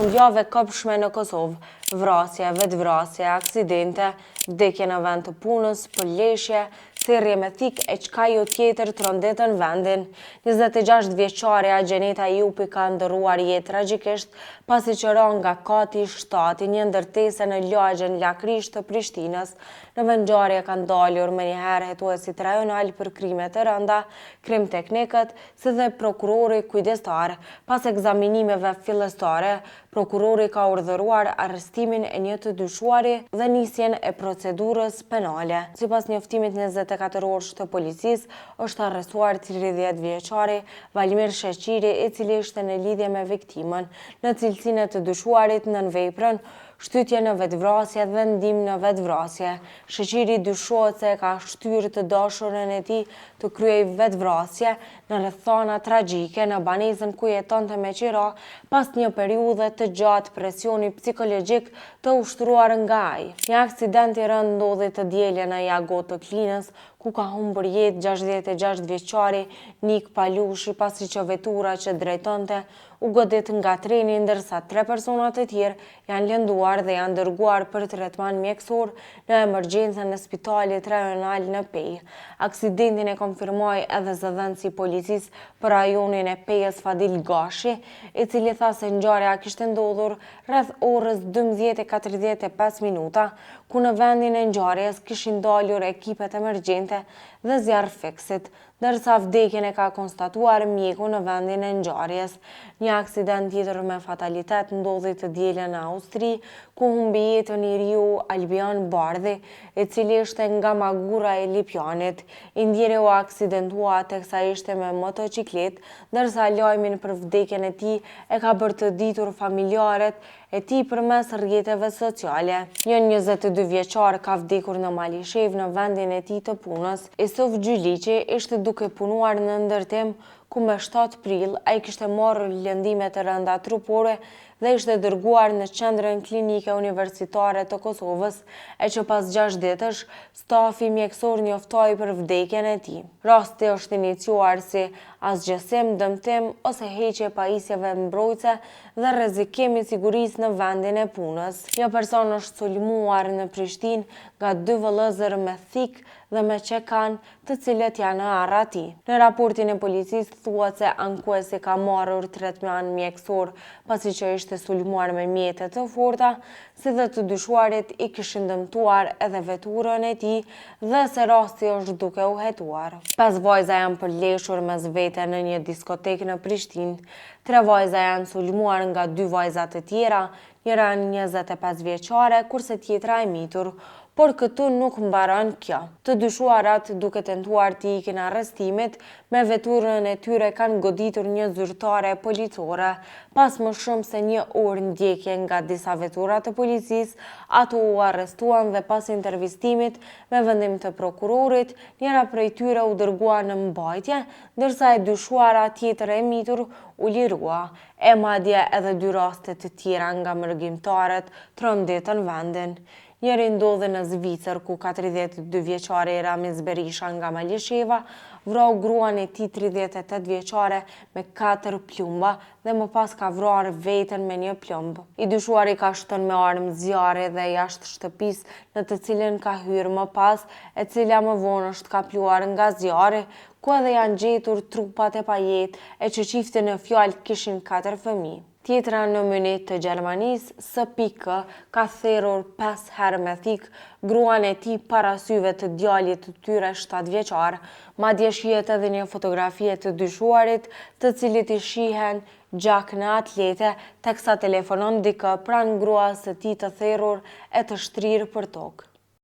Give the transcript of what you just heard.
fundjavë këpshme në Kosovë, vrasje, vetvrasje, aksidente, vdekje në vend të punës, përleshje, thirrje me thikë e çka jo tjetër trondetën vendin. 26 vjeçaria Gjeneta Jupi ka ndërruar jetë tragjikisht pasi që ra nga kati 7 një ndërtese në lagjen Lakrish të Prishtinës. Në vendngjarje kanë dalur menjëherë hetuesit rajonal për krime të rënda, krim teknikët, si dhe prokurori kujdestar. Pas ekzaminimeve fillestare, prokurori ka urdhëruar arrestimin e një të dyshuari dhe nisjen e procedurës penale. Sipas njoftimit 24 orësh të policisë, është arrestuar 30 vjeçari Valmir Sheqiri, i cili ishte në lidhje me viktimën, në cilësinë e të dyshuarit nën veprën shtytje në vetvrasje dhe ndihmë në vetvrasje. Sheqiri dyshohet se ka shtyrë të dashurën e tij të kryej vetvrasje në rrethana tragjike në banesën ku jetonte me qira pas një periudhe të gjatë presioni psikologjik të ushtruar nga ai. Një aksident i rënd ndodhi të dielën në Jagot të Klinës, ku ka humbur jetë 66 vjeçari Nik Palushi pasi që vetura që drejtonte u godit nga treni, ndërsa 3 persona të tjerë janë lënduar dhe janë dërguar për tretman mjekësor në emergjencën në spitalit rajonal në Pejë. Aksidentin e konfirmoi edhe zëdhënësi i policisë për rajonin e Pejës Fadil Gashi, i cili tha se ngjarja kishte ndodhur rreth orës 12:45, ku në vendin e ngjarjes kishin dalur ekipet emergjente dhe zjarrfiksit, ndërsa vdekjen e ka konstatuar mjeku në vendin e ngjarjes. Një aksident tjetër me fatalitet ndodhi të dielën në Austri, ku humbi jetën njeriu Albion Bardhi, i cili ishte nga Magura e Lipjanit. I ndjeri u aksidentua teksa ishte me motociklet, ndërsa lajmin për vdekjen e tij e ka bërë të ditur familjarët e tij përmes rrjeteve sociale. Një 22 vjeçar ka vdekur në Malishev në vendin e tij të punës. Isuf Gjyliqi ishte duke punuar në ndërtim, ku me 7 prill ai kishte marrë lëndime të rënda trupore dhe ishte dërguar në qendrën klinike universitare të Kosovës, e që pas 6 ditësh, stafi mjekësor njoftoi për vdekjen e tij. Rasti është iniciuar si asgjësim, dëmtim ose heqje pajisjeve mbrojtëse dhe rrezikim i sigurisë në vendin e punës. Një person është sulmuar në Prishtinë nga 2 vëllëzër me thikë dhe me qekan, të cilët janë në arrati. Në raportin e policisë thuhet se ankuesi ka marrur tretman mjekësor pasi që ishte sulmuar me mjete të forta, si dhe të dyshuarit i kishin dëmtuar edhe veturën e tij dhe se rasti është duke u hetuar. 5 vajza janë përleshur mes vete në një diskotekë në Prishtinë. 3 vajza janë sulmuar nga 2 vajza të tjera, njëra 25 vjeçare, kurse tjetra e mitur. Por këtu nuk mbaron kjo. Të dyshuarat, duke tentuar të ikin arrestimit, me veturën e tyre kanë goditur një zyrtare policore. Pas më shumë se 1 orë ndjekje nga disa vetura të policisë, ato u arrestuan dhe pas intervistimit me vendim të prokurorit, njëra prej tyre u dërgua në mbajtje, ndërsa e dyshuara tjetër e mitur u lirua. E madje edhe 2 raste të tjera nga mërgjimtarët trondetën vendin. Njëri ndodhi në Zvicër, ku 42 vjeçari Ramiz Berisha nga Malisheva vrau gruan e tij 38 vjeçare me 4 plumba dhe më pas ka vrarë veten me 1 plumb. I dyshuari ka shton me armë zjarri dhe jashtë shtëpisë në të cilën ka hyrë më pas, e cila më vonë është kapluar nga zjarri, ku edhe janë gjetur trupat e pajet, e që çifti në fjalë kishin 4 fëmijë. Tjetra në Munich të Gjermanisë, S.K. ka therrur 5 herë me thikë gruan e tij para syve të djalit të tyre 7 vjeçar. Madje shihet edhe një fotografi e të dyshuarit, të cilit i shihen gjak në atlete, teksa telefonon dikë pranë gruas së tij të therrur e të shtrirë për tokë.